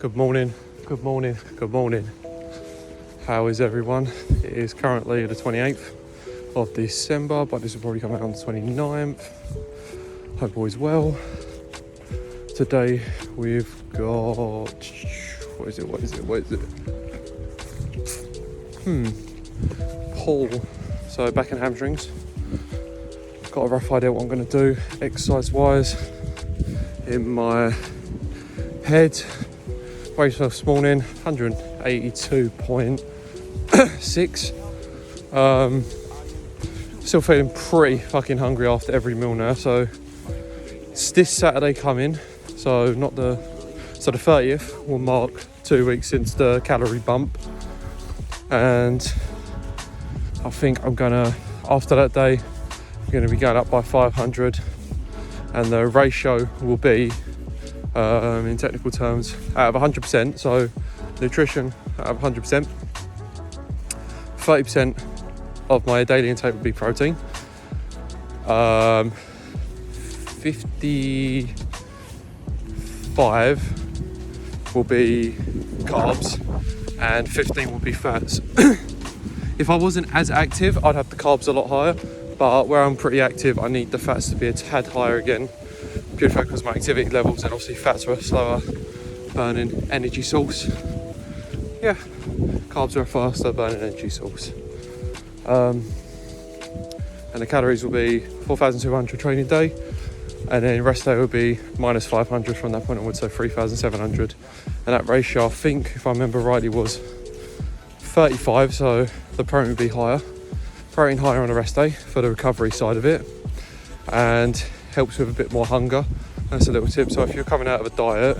Good morning, good morning, good morning. How is everyone? It is currently the 28th of December, but this will probably come out on the 29th. Hope all is well. Today we've got, what is it? Pull. So back in hamstrings. Got a rough idea what I'm going to do exercise wise. In my head, weighed myself this morning, 182.6. Still feeling pretty fucking hungry after every meal now. So it's this Saturday coming. So the 30th will mark 2 weeks since the calorie bump. And I think I'm gonna, after that day, I'm gonna be going up by 500. And the ratio will be, in technical terms, out of 100%, so nutrition out of 100%, 30% of my daily intake will be protein, 55 will be carbs, and 15 will be fats. If I wasn't as active, I'd have the carbs a lot higher, but where I'm pretty active, I need the fats to be a tad higher again, purely because my activity levels, and obviously fats are a slower burning energy source. Yeah, carbs are a faster burning energy source. And the calories will be 4,200 training day, and then rest day will be minus 500 from that point onwards, so 3,700. And that ratio, I think, if I remember rightly, was 35, so the protein would be higher. Protein higher on a rest day for the recovery side of it, and helps with a bit more hunger. That's a little tip. So if you're coming out of a diet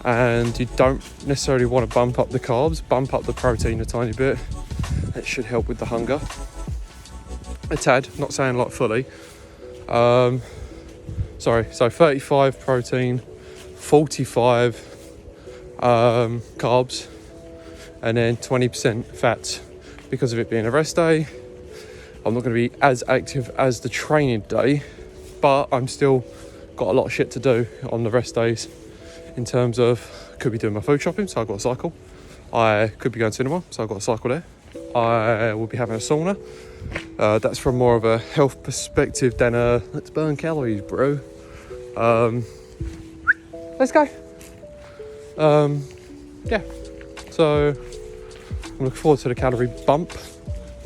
and you don't necessarily want to bump up the carbs, bump up the protein a tiny bit. It should help with the hunger a tad, not saying like fully. So 35 protein, 45 carbs, and then 20% fats. Because of it being a rest day, I'm not going to be as active as the training day, but I'm still got a lot of shit to do on the rest days, in terms of, could be doing my food shopping, so I've got to cycle. I could be going to cinema, so I've got to cycle there. I will be having a sauna. That's from more of a health perspective than a let's burn calories, bro. Let's go. Yeah, so I'm looking forward to the calorie bump.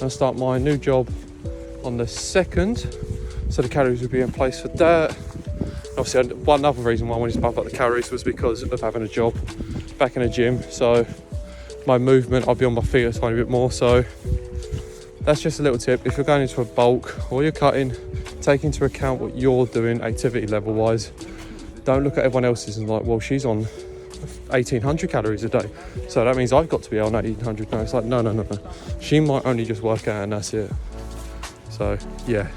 I'll start my new job on the 2nd, so the calories will be in place for that. Obviously, one other reason why I wanted to bump up the calories was because of having a job back in a gym. So my movement, I'll be on my feet a tiny bit more. So that's just a little tip. If you're going into a bulk or you're cutting, take into account what you're doing activity level wise. Don't look at everyone else's and like, well, she's on 1,800 calories a day, so that means I've got to be on 1,800 now. It's like, no. She might only just work out and that's it. So, yeah.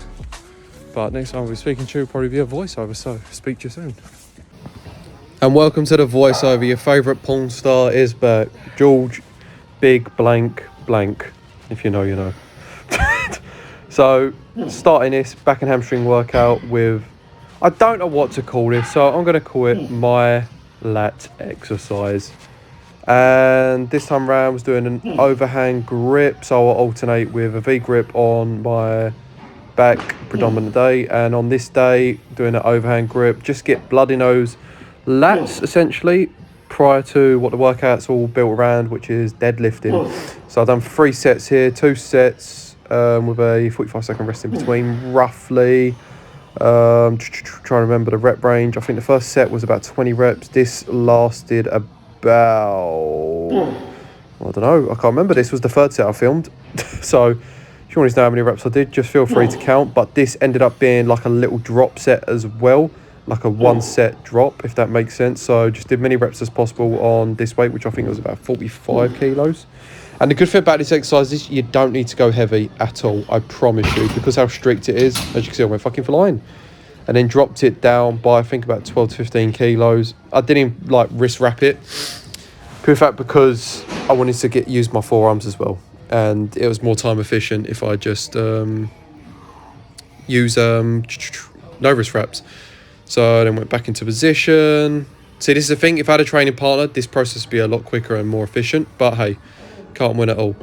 But next time we'll be speaking to you, will probably be a voiceover, so speak to you soon. And welcome to the voiceover. Your favourite porn star is back. George, big blank, if you know, you know. So, starting this back and hamstring workout with, I don't know what to call this, so I'm going to call it my lat exercise. And this time around I was doing an overhand grip, so I'll alternate with a V grip on my back predominant day, and on this day doing an overhand grip, just get blood in those lats essentially prior to what the workout's all built around, which is deadlifting. So I've done 3 sets here, 2 sets with a 45-second rest in between, roughly. Trying to remember the rep range. I think the first set was about 20 reps. This lasted about, I don't know, I can't remember. This was the 3rd set I filmed. So if you want to know how many reps I did, just feel free to count. But this ended up being like a little drop set as well, like a 1 set drop, if that makes sense. So just did many reps as possible on this weight, which I think was about 45 kilos. And the good thing about this exercise is you don't need to go heavy at all, I promise you, because how strict it is. As you can see, I went fucking flying. And then dropped it down by, I think, about 12 to 15 kilos. I didn't like wrist wrap it, pure fact, because I wanted to use my forearms as well. And it was more time efficient if I just use no wrist wraps. So I then went back into position, See, this is the thing. If I had a training partner, this process would be a lot quicker and more efficient. But hey, can't win it all.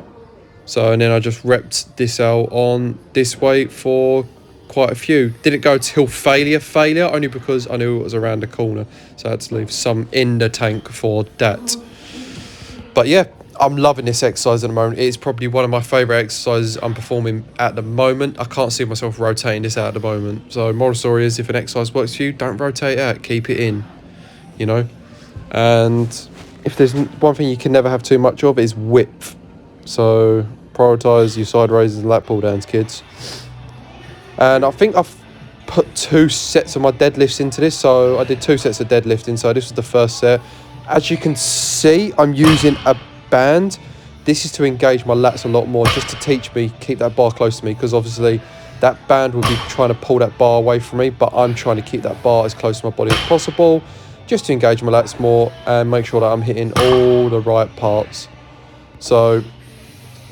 So, and then I just repped this out on this weight for quite a few. Didn't go till failure, only because I knew it was around the corner. So I had to leave some in the tank for that. But yeah, I'm loving this exercise at the moment. It is probably one of my favourite exercises I'm performing at the moment. I can't see myself rotating this out at the moment. So moral story is, if an exercise works for you, don't rotate out, keep it in, you know. And if there's one thing you can never have too much of, is width. So prioritise your side raises and lat pull downs, kids. And I think I've put 2 sets of my deadlifts into this. So I did 2 sets of deadlifting. So this was the first set. As you can see, I'm using a band. This is to engage my lats a lot more, just to teach me, keep that bar close to me, because obviously that band will be trying to pull that bar away from me, but I'm trying to keep that bar as close to my body as possible, just to engage my lats more and make sure that I'm hitting all the right parts. So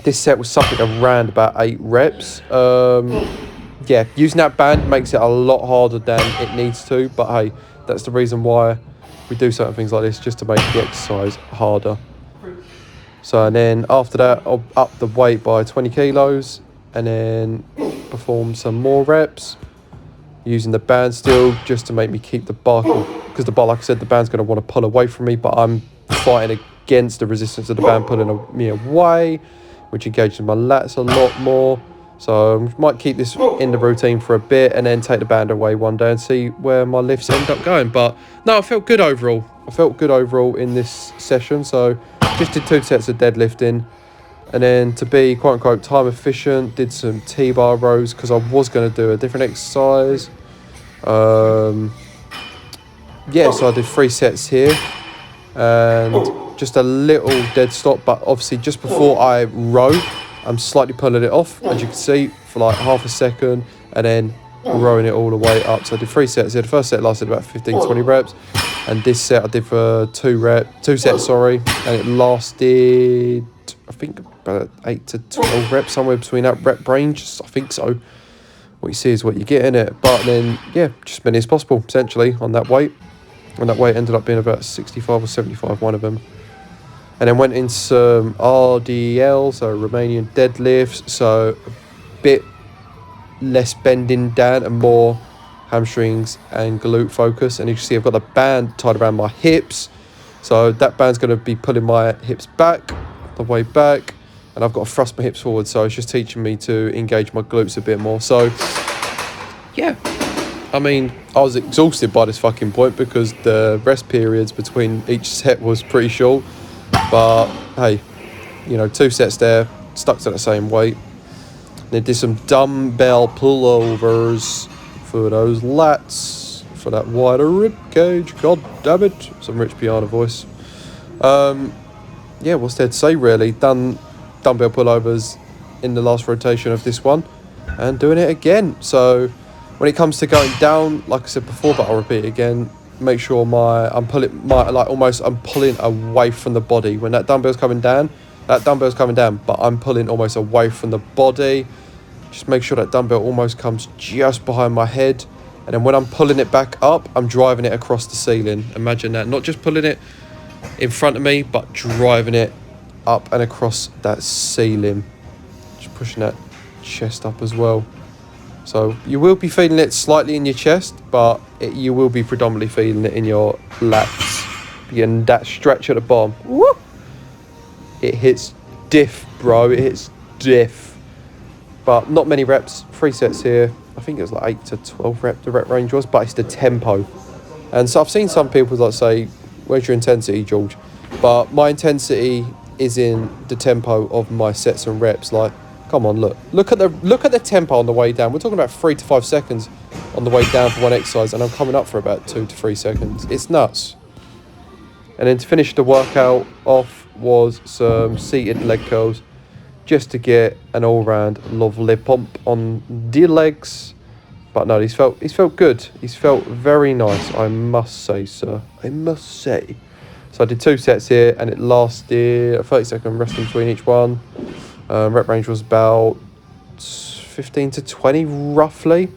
this set was something around about 8 reps. Yeah, using that band makes it a lot harder than it needs to, but hey, that's the reason why we do certain things like this, just to make the exercise harder. So, and then after that, I'll up the weight by 20 kilos and then perform some more reps using the band still, just to make me keep the bar, because the bar, like I said, the band's going to want to pull away from me, but I'm fighting against the resistance of the band pulling me away, which engages my lats a lot more. So I might keep this in the routine for a bit and then take the band away one day and see where my lifts end up going. But no, I felt good overall. I felt good overall in this session. So just did 2 sets of deadlifting. And then, to be quote unquote time efficient, did some T-bar rows, because I was going to do a different exercise. Yeah, so I did 3 sets here. And just a little dead stop. But obviously just before I row, I'm slightly pulling it off, as you can see, for like half a second, and then rowing it all the way up. So I did 3 sets here. The first set lasted about 15-20 reps, and this set I did for 2 sets, and it lasted, I think, about 8 to 12 reps, somewhere between that rep range. I think so. What you see is what you get in it. But then, yeah, just as many as possible, essentially, on that weight. And that weight ended up being about 65 or 75, one of them. And then went into some RDL, so Romanian deadlifts, so a bit less bending down and more hamstrings and glute focus. And you can see I've got the band tied around my hips, so that band's going to be pulling my hips back, the way back, and I've got to thrust my hips forward, so it's just teaching me to engage my glutes a bit more. So yeah, I mean, I was exhausted by this fucking point, because the rest periods between each set was pretty short. But hey, you know, 2 sets there, stuck to the same weight. Then did some dumbbell pullovers for those lats, for that wider rib cage. God damn it, some Rich Piana voice. Yeah, what's there to say really? Done dumbbell pullovers in the last rotation of this one, and doing it again. So when it comes to going down, like I said before, but I'll repeat it again, make sure I'm pulling away from the body. When that dumbbell's coming down, but I'm pulling almost away from the body. Just make sure that dumbbell almost comes just behind my head. And then when I'm pulling it back up, I'm driving it across the ceiling. Imagine that. Not just pulling it in front of me, but driving it up and across that ceiling. Just pushing that chest up as well. So you will be feeling it slightly in your chest, but you will be predominantly feeling it in your lats. Getting that stretch at the bottom. Woo! It hits diff, bro. It hits diff. But not many reps. 3 sets here. I think it was like 8 to 12 rep the rep range was, but it's the tempo. And so I've seen some people that say, where's your intensity, George? But my intensity is in the tempo of my sets and reps. Like, come on, look at the tempo on the way down. We're talking about 3 to 5 seconds on the way down for one exercise, and I'm coming up for about 2 to 3 seconds. It's nuts. And then to finish the workout off was some seated leg curls, just to get an all-round lovely pump on the legs. But no, he's felt good. He's felt very nice, I must say, sir. I must say. So I did 2 sets here, and it lasted a 30-second rest in between each one. Rep range was about 15 to 20 roughly.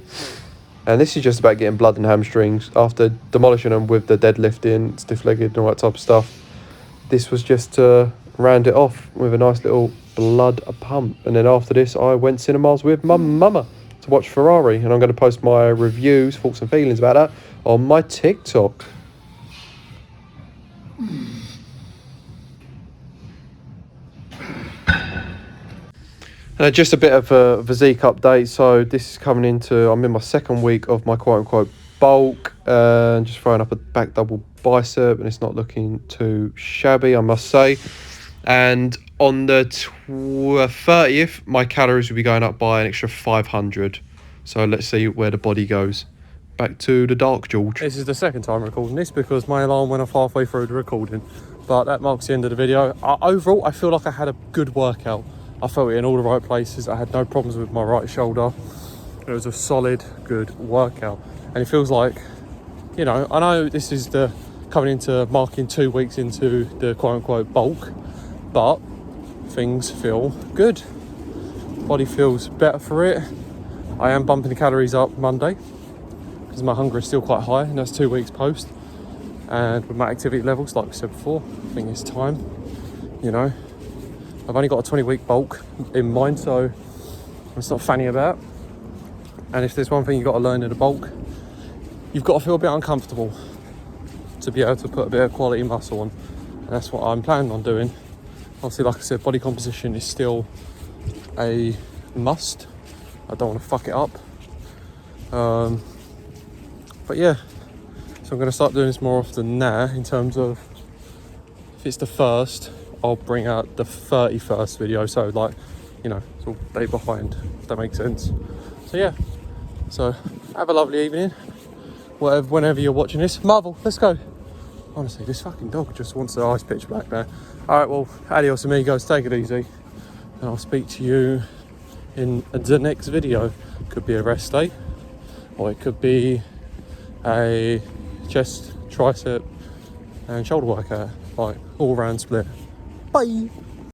And this is just about getting blood and hamstrings after demolishing them with the deadlifting, stiff-legged and all that type of stuff. This was just to round it off with a nice little blood pump. And then after this, I went cinemas with my mama to watch Ferrari. And I'm going to post my reviews, thoughts and feelings about that on my TikTok. Just a bit of a physique update. So this is coming into, I'm in my second week of my quote-unquote bulk, and just throwing up a back double bicep, and it's not looking too shabby, I must say. And on the 30th, my calories will be going up by an extra 500. So let's see where the body goes. Back to the Dark George. This is the second time recording this because my alarm went off halfway through the recording. But that marks the end of the video. Overall, I feel like I had a good workout. I felt it in all the right places. I had no problems with my right shoulder. It was a solid, good workout. And it feels like, you know, I know this is the coming into marking 2 weeks into the quote-unquote bulk, but things feel good. Body feels better for it. I am bumping the calories up Monday because my hunger is still quite high, and that's 2 weeks post. And with my activity levels, like we said before, I think it's time, you know. I've only got a 20-week bulk in mind, so it's not fanny about. And if there's one thing you've got to learn in a bulk, you've got to feel a bit uncomfortable to be able to put a bit of quality muscle on. And that's what I'm planning on doing. Obviously, like I said, body composition is still a must. I don't want to fuck it up. But yeah, so I'm going to start doing this more often now, in terms of, if it's the first, I'll bring out the 31st video, so like, you know, it's all day behind, if that makes sense. So yeah, so have a lovely evening, whenever you're watching this. Marvel, let's go. Honestly, this fucking dog just wants the ice pitch back there. All right, well, adios amigos, take it easy, and I'll speak to you in the next video. Could be a rest day, or it could be a chest, tricep and shoulder workout, like all round split. Bye.